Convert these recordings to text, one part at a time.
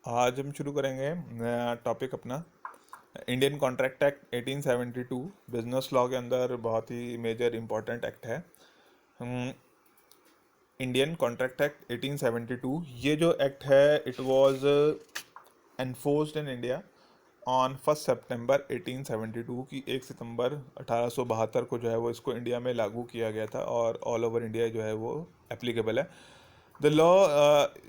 आज हम शुरू करेंगे नया टॉपिक अपना। Indian Contract Act 1872 business law के अंदर बहुत ही मेजर इम्पॉर्टेंट एक्ट है। इंडियन कॉन्ट्रैक्ट एक्ट 1872 ये जो एक्ट है it was enforced in India on 1 सितंबर 1872 की 1 सितंबर 1872 को जो है वो इसको इंडिया में लागू किया गया था और ऑल ओवर इंडिया जो है वो एप्लीकेबल है। द लॉ,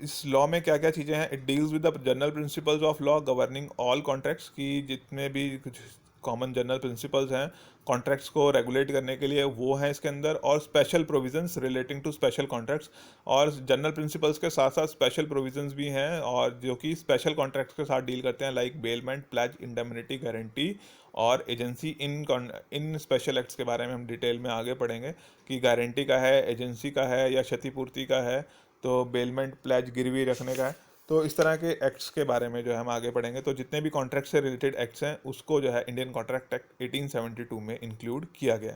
इस लॉ में क्या क्या चीज़ें हैं, it deals with the general principles of law governing all contracts की जितने भी कुछ कॉमन जनरल प्रिंसिपल्स हैं कॉन्ट्रैक्ट्स को रेगुलेट करने के लिए वो हैं इसके अंदर, और special provisions relating to special contracts. और जनरल प्रिंसिपल्स के साथ साथ स्पेशल प्रोविजंस भी हैं और जो कि स्पेशल कॉन्ट्रैक्ट्स के साथ डील करते हैं, like bailment, pledge, indemnity, guarantee और एजेंसी। इन स्पेशल एक्ट्स के बारे में हम डिटेल में आगे पढ़ेंगे कि गारंटी का है, एजेंसी का है या क्षतिपूर्ति का है, तो बेलमेंट, प्लेज, गिरवी रखने का है। तो इस तरह के एक्ट्स के बारे में जो है हम आगे पढ़ेंगे। तो जितने भी कॉन्ट्रैक्ट से रिलेटेड एक्ट्स हैं उसको जो है इंडियन कॉन्ट्रैक्ट एक्ट 1872 में इंक्लूड किया गया।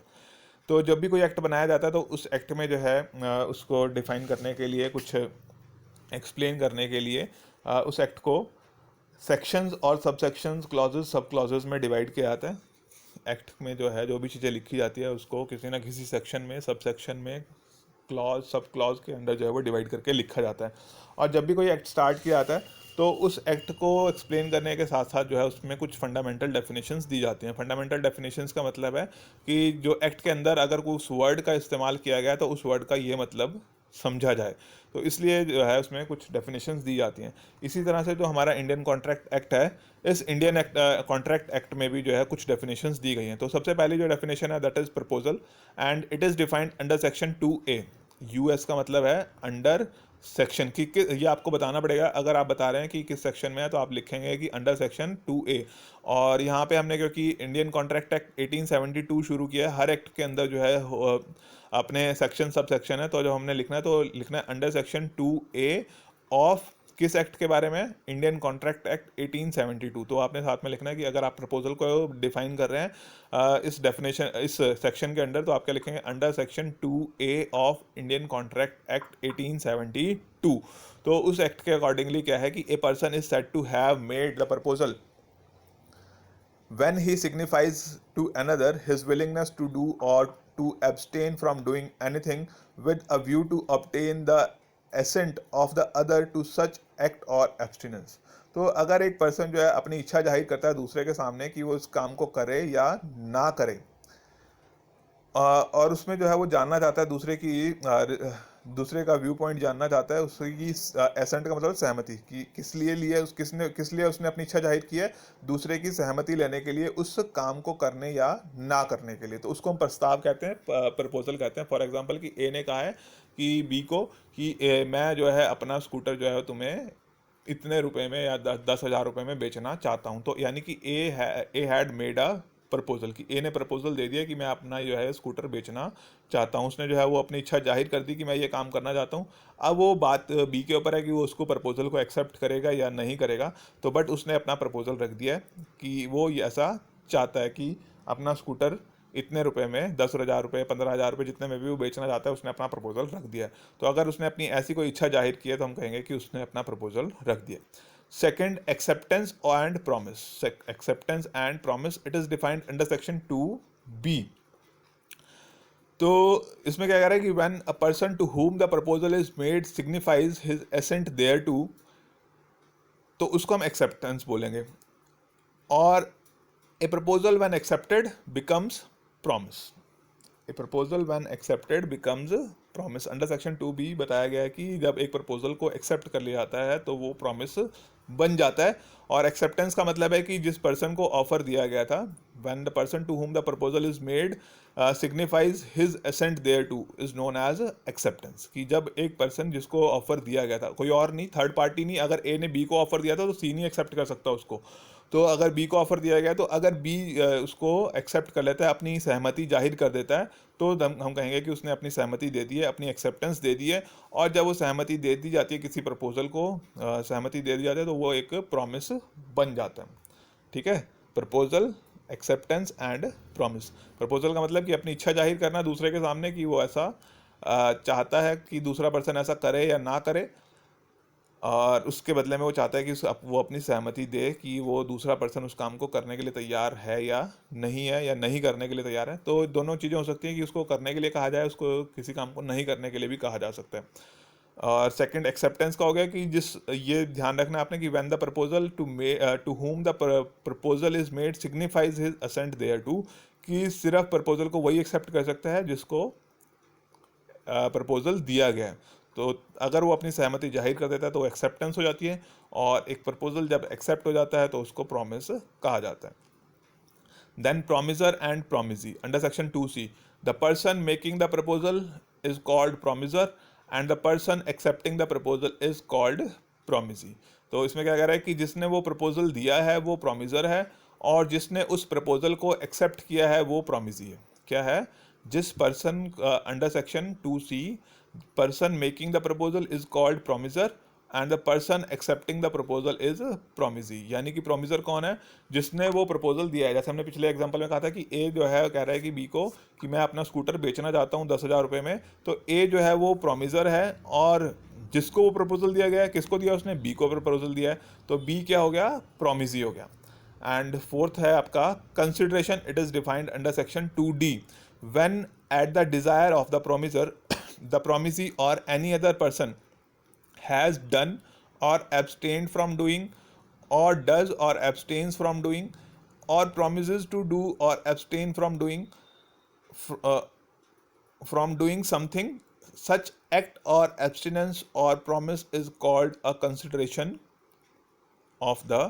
तो जब भी कोई एक्ट बनाया जाता है तो उस एक्ट में जो है उसको डिफाइन करने के लिए, कुछ एक्सप्लेन करने के लिए उस एक्ट को सेक्शंस और सब सेक्शंस, क्लॉजेज, सब क्लॉजेज में डिवाइड किया जाता है। एक्ट में जो है जो भी चीज़ें लिखी जाती है उसको किसी ना किसी सेक्शन में, सब सेक्शन में, क्लॉज, सब क्लॉज के अंदर जो है वो डिवाइड करके लिखा जाता है। और जब भी कोई एक्ट स्टार्ट किया जाता है तो उस एक्ट को एक्सप्लेन करने के साथ साथ जो है उसमें कुछ फंडामेंटल डेफिनेशंस दी जाती हैं। फंडामेंटल डेफिनेशंस का मतलब है कि जो एक्ट के अंदर अगर कोई उस वर्ड का इस्तेमाल किया गया तो उस वर्ड का ये मतलब समझा जाए, तो इसलिए जो है उसमें कुछ डेफिनेशंस दी जाती हैं। इसी तरह से जो हमारा इंडियन कॉन्ट्रैक्ट एक्ट है, इस इंडियन एक्ट कॉन्ट्रैक्ट एक्ट में भी जो है कुछ डेफिनेशंस दी गई हैं। तो सबसे पहली जो डेफिनेशन है that is proposal, and it is defined under section 2A। US का मतलब है अंडर सेक्शन की, ये आपको बताना पड़ेगा। अगर आप बता रहे हैं कि किस सेक्शन में है तो आप लिखेंगे कि अंडर सेक्शन 2A। और यहाँ पे हमने, क्योंकि इंडियन कॉन्ट्रैक्ट एक्ट 1872 शुरू किया है, हर एक्ट के अंदर जो है अपने सेक्शन, सब सेक्शन है, तो जो हमने लिखना है तो लिखना है अंडर सेक्शन 2A ऑफ किस एक्ट के बारे में, इंडियन कॉन्ट्रैक्ट एक्ट 1872। तो आपने साथ में लिखना है कि अगर आप प्रपोजल को डिफाइन कर रहे हैं इस डेफिनेशन, इस सेक्शन के अंडर, तो आप क्या लिखेंगे, under section 2A of Indian Contract Act 1872। तो उस एक्ट के अकॉर्डिंगली क्या है कि a person is said to have made the proposal when he signifies to another his willingness to do or to abstain from doing anything with a view to obtain the assent of the other to such act or abstinence। तो अगर एक person जो है अपनी इच्छा जाहिर करता है दूसरे के सामने कि वो उस काम को करे या ना करे, और उसमें जो है वो जानना चाहता है दूसरे का व्यू पॉइंट जानना चाहता है, उसकी एसेंट का मतलब सहमति, कि किस लिए लिए उस किस लिए उसने अपनी इच्छा जाहिर की है, दूसरे की सहमति लेने के लिए उस काम को करने या ना करने के लिए, तो उसको हम प्रस्ताव कहते हैं, प्रपोजल कहते हैं। फॉर एग्जांपल कि ए ने कहा है कि बी को कि मैं जो है अपना स्कूटर जो है तुम्हें इतने रुपए में या 10,000 रुपये में बेचना चाहता हूँ। तो यानी कि ए हैड मेड अ प्रपोजल, कि ए ने प्रपोजल दे दिया कि मैं अपना जो है स्कूटर बेचना चाहता हूँ। उसने जो है वो अपनी इच्छा जाहिर कर दी कि मैं ये काम करना चाहता हूँ। अब वो बात बी के ऊपर है कि वो उसको प्रपोजल को एक्सेप्ट करेगा या नहीं करेगा। तो बट उसने अपना प्रपोजल रख दिया है कि वो ऐसा चाहता है कि अपना स्कूटर इतने रुपए में, 10,000 रुपये, 15,000 रुपये, जितने में भी वो बेचना चाहता है, उसने अपना प्रपोजल रख दिया है। तो अगर उसने अपनी ऐसी कोई इच्छा जाहिर की है तो हम कहेंगे कि उसने अपना प्रपोजल रख दिया। Second, acceptance and promise. Acceptance and promise, it is defined under section 2B। तो इसमें क्या कह रहा है कि when a person to whom the proposal is made signifies his assent thereto, तो उसको हम एक्सेप्टेंस बोलेंगे। और a proposal when accepted becomes promise. A proposal when accepted becomes promise. Under section 2B बताया गया है कि जब एक प्रपोजल को एक्सेप्ट कर लिया जाता है तो वो प्रॉमिस बन जाता है। और एक्सेप्टेंस का मतलब है कि जिस पर्सन को ऑफर दिया गया था, when the person to whom the proposal is made signifies his assent thereto is known as acceptance. कि जब एक पर्सन जिसको ऑफर दिया गया था, कोई और नहीं, थर्ड पार्टी नहीं, अगर ए ने बी को ऑफर दिया था तो सी नहीं एक्सेप्ट कर सकता उसको। तो अगर बी को ऑफर दिया गया तो अगर बी उसको एक्सेप्ट कर लेता है, अपनी सहमति जाहिर कर देता है, तो हम कहेंगे कि उसने अपनी सहमति दे दी है, अपनी एक्सेप्टेंस दे दी है। और जब वो सहमति दे दी जाती है, किसी प्रपोजल को सहमति दे दी जाती है, तो वो एक प्रॉमिस बन जाता है। ठीक है, proposal, acceptance and promise. Proposal का मतलब कि अपनी इच्छा जाहिर करना दूसरे के सामने कि वो ऐसा चाहता है कि दूसरा पर्सन ऐसा करे या ना करे। और उसके बदले में वो चाहता है कि वो अपनी सहमति दे कि वो दूसरा पर्सन उस काम को करने के लिए तैयार है या नहीं करने के लिए तैयार है। तो दोनों चीज़ें हो सकती हैं कि उसको करने के लिए कहा जाए, उसको किसी काम को नहीं करने के लिए भी कहा जा सकता है। और सेकंड एक्सेप्टेंस का हो गया कि ये ध्यान रखना आपने कि when the proposal to whom the proposal is made signifies his assent thereto, कि सिर्फ प्रपोजल को वही एक्सेप्ट कर सकता है जिसको प्रपोजल दिया गया है। तो अगर वो अपनी सहमति जाहिर कर देता है तो वो एक्सेप्टेंस हो जाती है, और एक प्रपोजल जब एक्सेप्ट हो जाता है तो उसको प्रॉमिस कहा जाता है। Then promiser and promisee under section 2C, the person making the proposal is called promiser and the person accepting the proposal is called promisee। तो इसमें क्या कह रहा है कि जिसने वो प्रपोजल दिया है वो promiser है, और जिसने उस प्रपोजल को एक्सेप्ट किया है वो promisee है। क्या है? जिस person under section 2C, person making the proposal is called promiser and the person accepting the proposal is promisee. यानी कि प्रोमिजर कौन है? जिसने वो प्रपोजल दिया है। जैसे हमने पिछले एग्जांपल में कहा था कि ए जो है कह रहा है कि बी को कि मैं अपना स्कूटर बेचना चाहता हूँ 10,000 रुपये में, तो ए जो है वो प्रोमिजर है, और जिसको वो प्रपोजल दिया गया है, किसको दिया उसने? बी को प्रपोजल दिया है, तो बी क्या हो गया? प्रोमिजी हो गया। एंड फोर्थ है आपका consideration, it is defined under section 2D, when at the desire of the promiser the promisee और any other person has done or abstained from doing, or does or abstains from doing, or promises to do or abstain from doing something, such act or abstinence or promise is called a consideration of the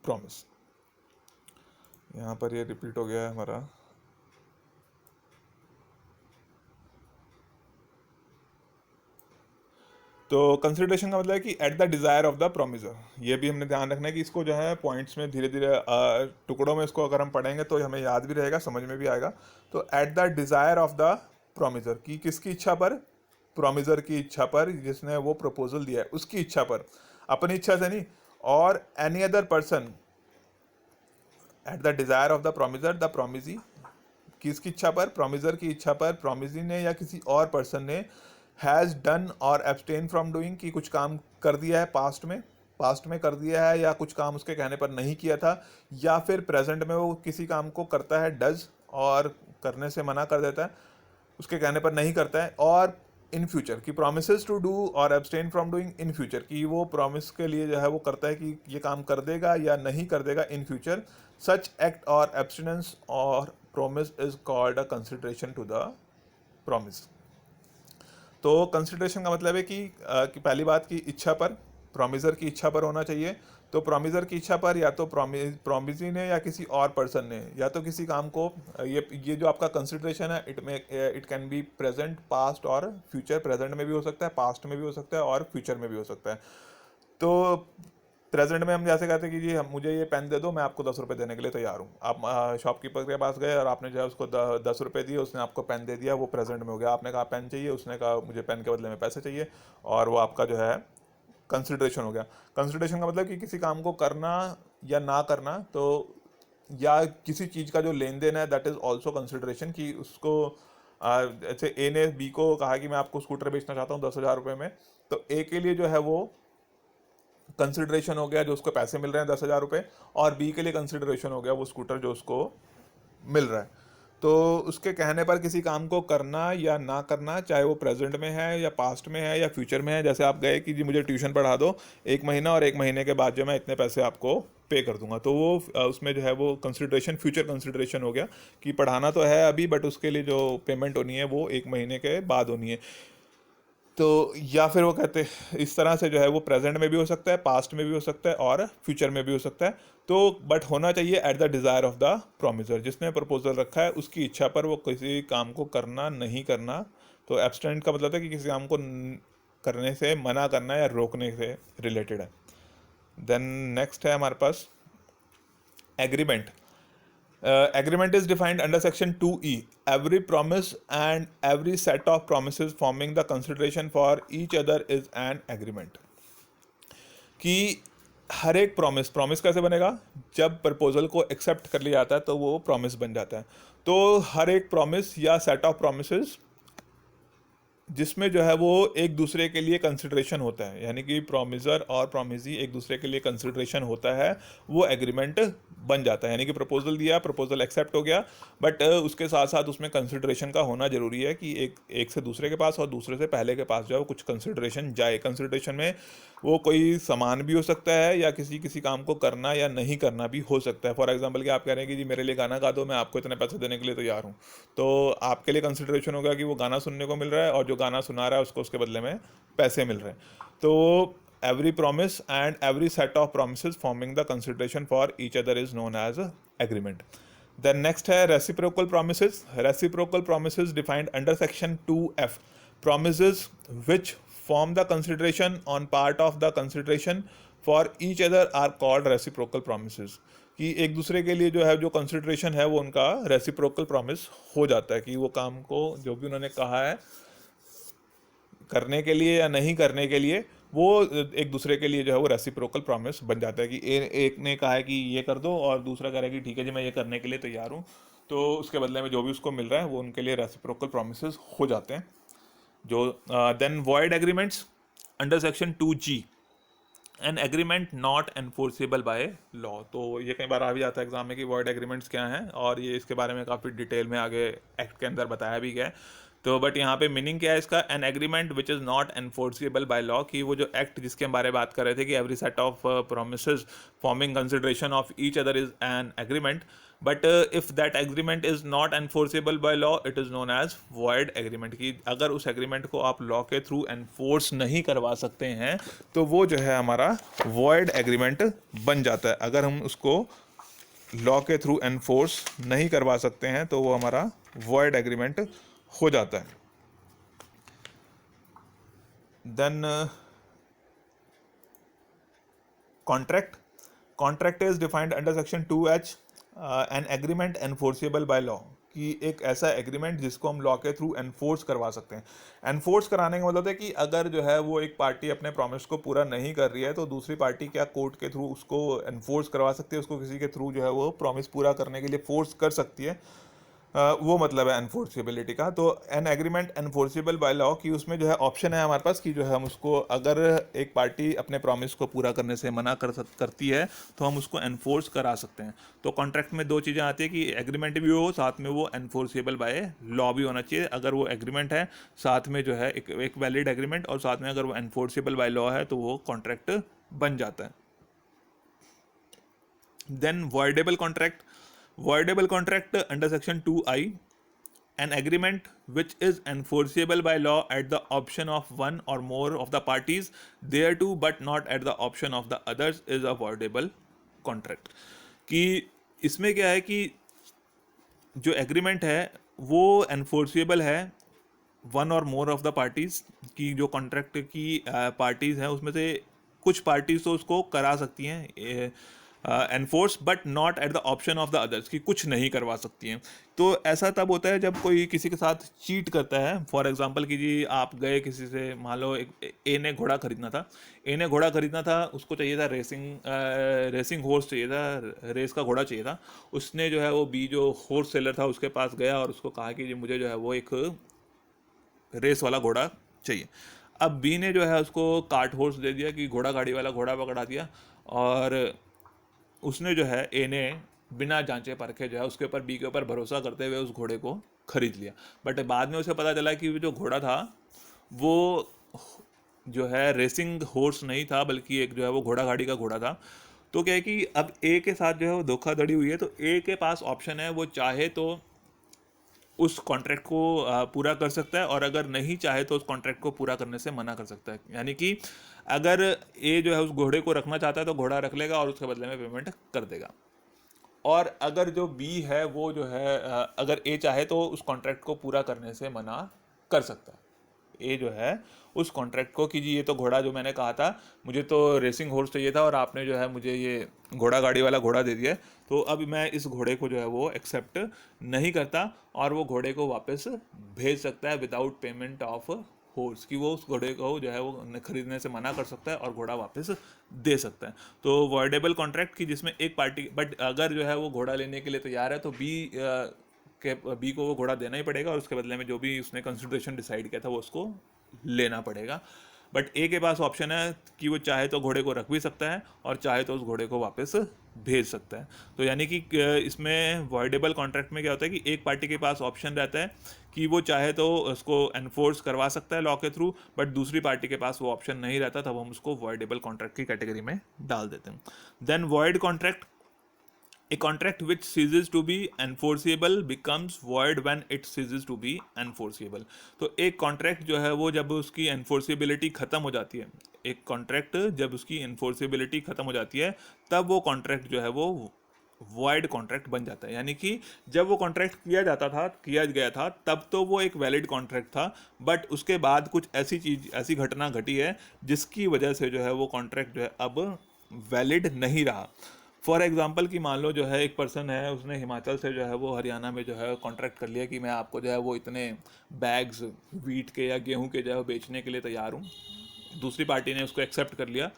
promise। यहाँ पर ये repeat हो गया है हमारा। तो consideration का मतलब है कि at the desire of the promisor. ये भी हमने ध्यान रखना है कि इसको जो है पॉइंट्स में धीरे धीरे टुकड़ों में इसको अगर हम पढ़ेंगे तो हमें याद भी रहेगा, समझ में भी आएगा। तो at the desire of the promisor, की किसकी इच्छा पर? प्रोमिसर की इच्छा पर, जिसने वो प्रपोजल दिया है उसकी इच्छा पर, अपनी इच्छा से नहीं। और any other person at the desire of the promisor the promisee, किसकी इच्छा पर? प्रोमिसर की इच्छा पर प्रोमिसी ने या किसी और पर्सन ने हैज़ डन और एब्सटेन फ्रॉम डूइंग, की कुछ काम कर दिया है पास्ट में कर दिया है, या कुछ काम उसके कहने पर नहीं किया था, या फिर प्रेजेंट में वो किसी काम को करता है डज और करने से मना कर देता है, उसके कहने पर नहीं करता है। और इन फ्यूचर की प्रोमिसेस टू डू और abstain from doing in future, की वो प्रॉमिस के लिए जो है वो करता है कि ये काम कर देगा या नहीं कर देगा इन फ्यूचर। सच एक्ट और एब्सटिनेंस और promise is called a consideration to the promise। तो कंसिडरेशन का मतलब है कि पहली बात की इच्छा पर, प्रोमिसर की इच्छा पर होना चाहिए। तो प्रोमिसर की इच्छा पर या तो प्रोमिसी ने या किसी और पर्सन ने या तो किसी काम को, ये जो आपका कंसिडरेशन है it can be present, past और फ्यूचर। प्रेजेंट में भी हो सकता है, पास्ट में भी हो सकता है और फ्यूचर में भी हो सकता है। तो प्रेजेंट में हम जैसे कहते हैं कि जी मुझे ये पेन दे दो, मैं आपको 10 रुपये देने के लिए तैयार हूँ। आप शॉपकीपर के पास गए और आपने जो है उसको 10 रुपये दिए, उसने आपको पेन दे दिया, वो प्रेजेंट में हो गया। आपने कहा पेन चाहिए, उसने कहा मुझे पेन के बदले में पैसे चाहिए, और वो आपका जो है कंसिडरेशन हो गया। कंसिडरेशन का मतलब कि किसी काम को करना या ना करना, तो या किसी चीज़ का जो लेन देन है दैट इज़ ऑल्सो कंसिडरेशन। कि उसको जैसे ए ने बी को कहा कि मैं आपको स्कूटर बेचना चाहता हूँ 10,000 रुपये में, तो ए के लिए जो है वो कंसिडरेशन हो गया जो उसको पैसे मिल रहे हैं 10,000 रुपये, और बी के लिए कंसिडरेशन हो गया वो स्कूटर जो उसको मिल रहा है। तो उसके कहने पर किसी काम को करना या ना करना, चाहे वो प्रेजेंट में है या पास्ट में है या फ्यूचर में है। जैसे आप गए कि जी मुझे ट्यूशन पढ़ा दो 1 महीना, और 1 महीने के बाद जो मैं इतने पैसे आपको पे कर दूंगा, तो वो उसमें जो है वो कंसिडरेशन फ्यूचर कंसिडरेशन हो गया कि पढ़ाना तो है अभी, बट उसके लिए जो पेमेंट होनी है वो 1 महीने के बाद होनी है। तो या फिर वो कहते हैं इस तरह से जो है वो प्रेजेंट में भी हो सकता है, पास्ट में भी हो सकता है और फ्यूचर में भी हो सकता है। तो बट होना चाहिए at the desire of the promisor, जिसने प्रपोजल रखा है उसकी इच्छा पर वो किसी काम को करना नहीं करना। तो एब्सटेंट का मतलब है कि किसी काम को करने से मना करना या रोकने से रिलेटेड है। देन नेक्स्ट है हमारे पास agreement. Agreement is defined under section 2E, every promise and every set of promises forming the consideration for each other is an agreement। कि हर एक प्रॉमिस कैसे बनेगा? जब प्रपोजल को एक्सेप्ट कर लिया जाता है तो वो प्रॉमिस बन जाता है। तो हर एक प्रॉमिस या सेट ऑफ प्रॉमिसेस जिसमें जो है वो एक दूसरे के लिए कंसिडरेशन होता है, यानी कि प्रोमिसर और प्रोमिसी एक दूसरे के लिए कंसिडरेशन होता है, वो एग्रीमेंट बन जाता है। यानी कि प्रपोजल दिया, प्रपोजल एक्सेप्ट हो गया, बट उसके साथ साथ उसमें कंसिडरेशन का होना जरूरी है कि एक एक से दूसरे के पास और दूसरे से पहले के पास जो है वो कुछ कंसिडरेशन जाए। कंसिडरेशन में वो कोई सामान भी हो सकता है या किसी किसी काम को करना या नहीं करना भी हो सकता है। फॉर एग्जाम्पल कि आप कह रहे हैं कि जी मेरे लिए गाना गा दो, मैं आपको इतने पैसे देने के लिए तैयार हूँ, तो आपके लिए कंसिडरेशन होगा कि वो गाना सुनने को मिल रहा है और जो गाना सुना रहा है उसको उसके बदले में पैसे मिल रहे हैं। तो every promise and every set of promises forming the consideration for each other is known as a agreement. Then next है reciprocal promises. Reciprocal promises defined under section 2F. Promises which form the consideration on part of the consideration for each other are called reciprocal promises. कि एक दूसरे के लिए जो है जो consideration है वो उनका रेसिप्रोकल प्रॉमिस हो जाता है, कि वो काम को जो भी उन्होंने कहा है करने के लिए या नहीं करने के लिए, वो एक दूसरे के लिए जो है वो रेसिप्रोकल प्रॉमिस बन जाता है। कि एक ने कहा है कि ये कर दो और दूसरा कह रहा है कि ठीक है जी मैं ये करने के लिए तैयार हूँ, तो उसके बदले में जो भी उसको मिल रहा है वो उनके लिए रेसिप्रोकल प्रॉमिसेस हो जाते हैं। जो then void agreements under section 2G, an agreement not enforceable by law. तो ये कई बार आ भी जाता है एग्जाम में कि वॉइड एग्रीमेंट्स क्या हैं, और ये इसके बारे में काफ़ी डिटेल में आगे एक्ट के अंदर बताया भी गया है। तो बट यहाँ पे मीनिंग क्या है इसका, an agreement which is not enforceable by law, कि वो जो एक्ट जिसके हम बारे में बात कर रहे थे कि every set of promises forming consideration of each other is an agreement, but if that agreement is not enforceable by law it is known as void agreement. कि अगर उस एग्रीमेंट को आप लॉ के थ्रू एनफोर्स नहीं करवा सकते हैं तो वो जो है हमारा वॉइड एग्रीमेंट बन जाता है। अगर हम उसको लॉ के थ्रू एनफोर्स नहीं करवा सकते हैं तो वो हमारा वॉइड एग्रीमेंट हो जाता है। Then contract, contract is defined under section 2H, an agreement enforceable by law. कि एक ऐसा एग्रीमेंट जिसको हम लॉ के थ्रू एनफोर्स करवा सकते हैं। एनफोर्स कराने का मतलब है कि अगर जो है वो एक पार्टी अपने प्रॉमिस को पूरा नहीं कर रही है तो दूसरी पार्टी क्या कोर्ट के थ्रू उसको एनफोर्स करवा सकती है, उसको किसी के थ्रू जो है वो प्रॉमिस पूरा करने के लिए फोर्स कर सकती है। वो मतलब है एनफोर्सेबिलिटी का। तो N agreement enforceable by law की उसमें जो है ऑप्शन है हमारे पास कि जो है हम उसको, अगर एक पार्टी अपने प्रॉमिस को पूरा करने से मना करती है तो हम उसको एनफोर्स करा सकते हैं। तो कॉन्ट्रैक्ट में दो चीज़ें आती है कि एग्रीमेंट भी हो, साथ में वो एनफोर्सेबल बाय लॉ भी होना चाहिए। अगर वो एग्रीमेंट है साथ में जो है एक वैलिड एग्रीमेंट, और साथ में अगर वो एनफोर्सेबल बाय लॉ है तो वो कॉन्ट्रैक्ट बन जाता है। Then voidable contract, voidable contract under section 2I, an agreement which is enforceable by law at the option of one or more of the parties thereto but not at the option of the others is a voidable contract। कि इसमें क्या है कि जो agreement है वो enforceable है one और मोर ऑफ द पार्टीज की, जो कॉन्ट्रैक्ट की पार्टीज हैं उसमें से कुछ पार्टीज तो उसको करा सकती हैं enforce, but not at the option of the others, की कुछ नहीं करवा सकती हैं। तो ऐसा तब होता है जब कोई किसी के साथ चीट करता है। फॉर एग्जांपल कि जी आप गए किसी से, मान लो एक ए ने घोड़ा खरीदना था, उसको चाहिए था रेसिंग हॉर्स चाहिए था, रेस का घोड़ा चाहिए था। उसने जो है वो बी जो हॉर्स सेलर था उसके पास गया और उसको कहा कि जी मुझे जो है वो एक रेस वाला घोड़ा चाहिए। अब बी ने जो है उसको कार्ट हॉर्स दे दिया कि घोड़ा गाड़ी वाला घोड़ा पकड़ा दिया, और उसने जो है ए ने बिना जांचे परखे जो है उसके ऊपर बी के ऊपर भरोसा करते हुए उस घोड़े को खरीद लिया। बट बाद में उसे पता चला कि वो जो घोड़ा था वो जो है रेसिंग हॉर्स नहीं था, बल्कि एक जो है वो घोड़ा गाड़ी का घोड़ा था। तो क्या है कि अब ए के साथ जो है वो धोखाधड़ी हुई है, तो ए के पास ऑप्शन है, वो चाहे तो उस कॉन्ट्रैक्ट को पूरा कर सकता है, और अगर नहीं चाहे तो उस कॉन्ट्रैक्ट को पूरा करने से मना कर सकता है। यानी कि अगर ए जो है उस घोड़े को रखना चाहता है तो घोड़ा रख लेगा और उसके बदले में पेमेंट कर देगा। और अगर जो बी है वो जो है अगर ए चाहे तो उस कॉन्ट्रैक्ट को पूरा करने से मना कर सकता है। ए जो है उस कॉन्ट्रैक्ट को कि जी ये तो घोड़ा जो मैंने कहा था, मुझे तो रेसिंग हॉर्स चाहिए था और आपने जो है मुझे ये घोड़ा गाड़ी वाला घोड़ा दे दिया है, तो अब मैं इस घोड़े को जो है वो एक्सेप्ट नहीं करता, और वो घोड़े को वापस भेज सकता है विदाउट पेमेंट ऑफ हॉर्स। कि वो उस घोड़े को जो है वो खरीदने से मना कर सकता है और घोड़ा वापस दे सकता है। तो वॉइडेबल कॉन्ट्रैक्ट की जिसमें एक पार्टी, बट अगर जो है वो घोड़ा लेने के लिए तैयार है तो बी के बी को वो घोड़ा देना ही पड़ेगा और उसके बदले में जो भी उसने कंसिडरेशन डिसाइड किया था वो उसको लेना पड़ेगा। बट ए के पास ऑप्शन है कि वो चाहे तो घोड़े को रख भी सकता है और चाहे तो उस घोड़े को वापस भेज सकता है। तो यानी कि इसमें वॉइडेबल कॉन्ट्रैक्ट में क्या होता है कि एक पार्टी के पास ऑप्शन रहता है कि वो चाहे तो उसको एनफोर्स करवा सकता है लॉ के थ्रू, बट दूसरी पार्टी के पास वो ऑप्शन नहीं रहता, तब हम उसको वॉइडेबल कॉन्ट्रैक्ट की कैटेगरी में डाल देते हैं। Then void contract, a contract which ceases to be enforceable becomes void when it ceases to be enforceable। तो एक कॉन्ट्रैक्ट जो है वो जब उसकी एनफोर्सेबिलिटी ख़त्म हो जाती है, एक कॉन्ट्रैक्ट जब उसकी एनफोर्सेबिलिटी ख़त्म हो जाती है तब वो कॉन्ट्रैक्ट जो है वो वॉइड कॉन्ट्रैक्ट बन जाता है। यानी कि जब वो कॉन्ट्रैक्ट किया गया था तब तो वो एक वैलिड कॉन्ट्रैक्ट था, बट उसके बाद कुछ ऐसी घटना घटी है जिसकी वजह से जो है वो कॉन्ट्रैक्ट जो है अब वैलिड नहीं रहा। फॉर एग्जाम्पल कि मान लो जो है एक पर्सन है, उसने हिमाचल से जो है वो हरियाणा में जो है कॉन्ट्रैक्ट कर लिया कि मैं आपको जो है वो इतने बैग्स वीट के या गेहूं के जो है वो बेचने के लिए तैयार हूँ। दूसरी पार्टी ने उसको एक्सेप्ट कर लिया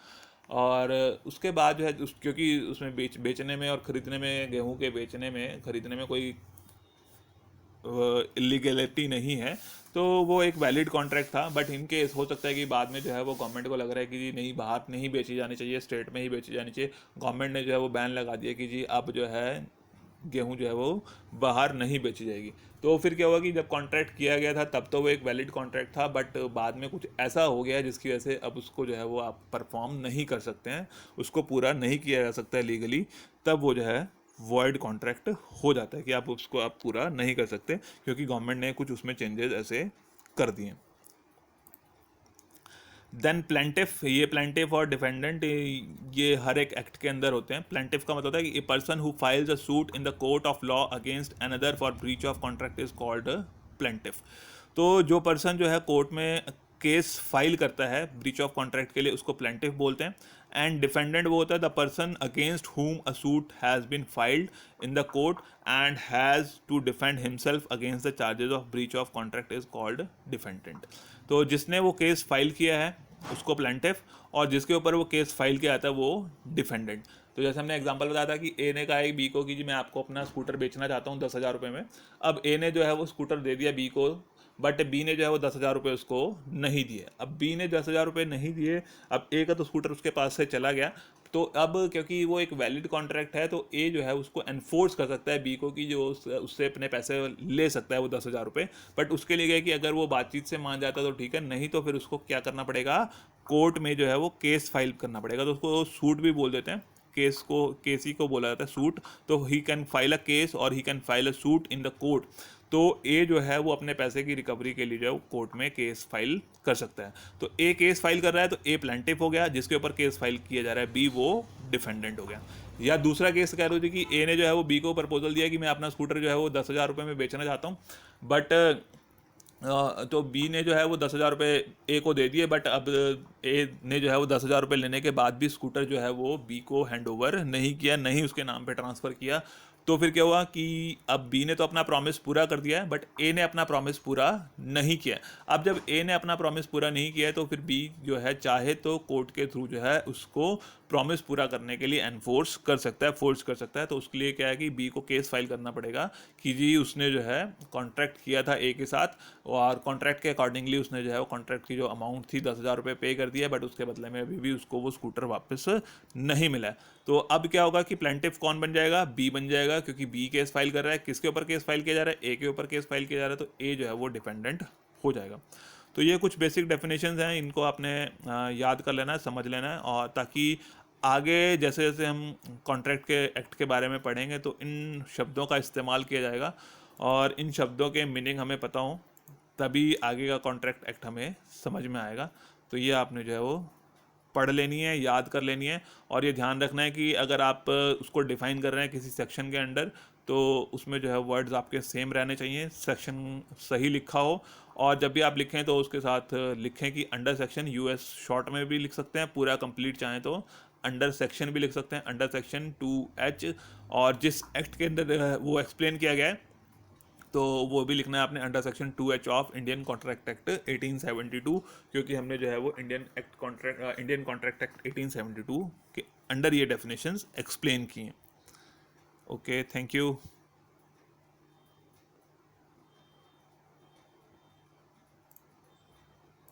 और उसके बाद जो है क्योंकि उसमें बेचने में और ख़रीदने में, गेहूं के बेचने में ख़रीदने में कोई इलीगलिटी नहीं है, तो वो एक वैलिड कॉन्ट्रैक्ट था। बट इन केस हो सकता है कि बाद में जो है वो गवर्नमेंट को लग रहा है कि जी नहीं, बाहर नहीं बेची जानी चाहिए, स्टेट में ही बेची जानी चाहिए। गवर्नमेंट ने जो है वो बैन लगा दिया कि जी अब जो है गेहूं जो है वो बाहर नहीं बेची जाएगी। तो फिर क्या हुआ कि जब कॉन्ट्रैक्ट किया गया था तब तो वो एक वैलिड कॉन्ट्रैक्ट था, बट बाद में कुछ ऐसा हो गया जिसकी वजह से अब उसको जो है वो आप परफॉर्म नहीं कर सकते हैं, उसको पूरा नहीं किया जा सकता है लीगली, तब वो जो है वॉइड कॉन्ट्रैक्ट हो जाता है कि आप उसको आप पूरा नहीं कर सकते क्योंकि गवर्नमेंट ने कुछ उसमें चेंजेस ऐसे कर दिए। देन प्लेंटिफ, ये प्लेंटिफ और डिफेंडेंट ये हर एक एक्ट के अंदर होते हैं। प्लेंटिफ का मतलब होता है कि a person who files a suit in the court of law against another for breach of contract is called plaintiff. तो जो पर्सन जो है कोर्ट में केस फाइल करता है ब्रीच ऑफ कॉन्ट्रैक्ट के लिए, उसको प्लेंटिफ बोलते हैं। एंड डिफेंडेंट वो होता है the person against whom a suit has been filed in the court and has to defend himself against the charges of breach of contract is called defendant। तो जिसने वो केस फाइल किया है उसको plaintiff, और जिसके ऊपर वो केस फाइल किया था वो डिफेंडेंट। तो जैसे हमने एग्जांपल बताया था कि ए ने कहा है बी को कि जी मैं आपको अपना स्कूटर बेचना चाहता हूँ 10,000 रुपये में। अब ए ने जो है वो स्कूटर दे दिया बी को, बट बी ने जो है वो 10,000 रुपये उसको नहीं दिए। अब बी ने 10,000 रुपये नहीं दिए, अब ए का तो स्कूटर उसके पास से चला गया। तो अब क्योंकि वो एक वैलिड कॉन्ट्रैक्ट है तो ए जो है उसको एनफोर्स कर सकता है बी को कि जो उससे अपने पैसे ले सकता है वो 10,000 रुपये। बट उसके लिए गए कि अगर वो बातचीत से मान जाता तो ठीक है, नहीं तो फिर उसको क्या करना पड़ेगा, कोर्ट में जो है वो केस फाइल करना पड़ेगा। तो उसको सूट भी बोल देते हैं, केसी को बोला जाता है सूट। तो he can file a case और he can file a suit in the court. तो ए जो है वो अपने पैसे की रिकवरी के लिए जो है वो कोर्ट में केस फाइल कर सकता है। तो ए केस फाइल कर रहा है तो ए प्लेंटिफ हो गया, जिसके ऊपर केस फाइल किया जा रहा है बी वो डिफेंडेंट हो गया। या दूसरा केस कह रहे थे कि ए ने जो है वो बी को प्रपोजल दिया कि मैं अपना स्कूटर जो है वो 10,000 रुपये में बेचना चाहता हूँ, बट तो बी ने जो है वो 10,000 रुपये ए को दे दिए, बट अब ए ने जो है वो 10,000 रुपये लेने के बाद भी स्कूटर जो है वो बी को हैंड ओवर नहीं किया, नहीं उसके नाम पे ट्रांसफ़र किया। तो फिर क्या हुआ कि अब बी ने तो अपना प्रॉमिस पूरा कर दिया है, बट ए ने अपना प्रॉमिस पूरा नहीं किया। अब जब ए ने अपना प्रॉमिस पूरा नहीं किया है तो फिर बी जो है चाहे तो कोर्ट के थ्रू जो है उसको प्रॉमिस पूरा करने के लिए एनफोर्स कर सकता है, फोर्स कर सकता है। तो उसके लिए क्या है कि बी को केस फाइल करना पड़ेगा कि जी उसने जो है कॉन्ट्रैक्ट किया था ए के साथ, और कॉन्ट्रैक्ट के अकॉर्डिंगली उसने जो है वो कॉन्ट्रैक्ट की जो अमाउंट थी 10,000 रुपये पे कर दिया, बट उसके बदले में अभी भी उसको वो स्कूटर वापस नहीं मिला है। तो अब क्या होगा कि प्लेंटिफ कौन बन जाएगा, बी बन जाएगा, क्योंकि बी केस फाइल कर रहा है। किसके ऊपर केस फाइल किया जा रहा है, ए के ऊपर केस फाइल किया जा रहा है, तो ए जो है वो डिपेंडेंट हो जाएगा। तो ये कुछ बेसिक डेफिनेशंस हैं, इनको आपने याद कर लेना है, समझ लेना है, और ताकि आगे जैसे जैसे हम कॉन्ट्रैक्ट के एक्ट के बारे में पढ़ेंगे तो इन शब्दों का इस्तेमाल किया जाएगा और इन शब्दों के मीनिंग हमें पता हो, तभी आगे का कॉन्ट्रैक्ट एक्ट हमें समझ में आएगा। तो ये आपने जो है वो पढ़ लेनी है, याद कर लेनी है, और ये ध्यान रखना है कि अगर आप उसको डिफाइन कर रहे हैं किसी सेक्शन के अंडर तो उसमें जो है वर्ड्स आपके सेम रहने चाहिए, सेक्शन सही लिखा हो। और जब भी आप लिखें तो उसके साथ लिखें कि अंडर सेक्शन, यूएस शॉर्ट में भी लिख सकते हैं, पूरा कंप्लीट चाहें तो अंडर सेक्शन भी लिख सकते हैं, अंडर सेक्शन 2H। और जिस एक्ट के अंदर वो एक्सप्लेन किया गया है तो वो भी लिखना है आपने, under section 2H of Indian Contract Act 1872, क्योंकि हमने जो है वो इंडियन कॉन्ट्रैक्ट एक्ट 1872 के अंडर ये डेफिनेशंस एक्सप्लेन किए हैं। Okay, thank you.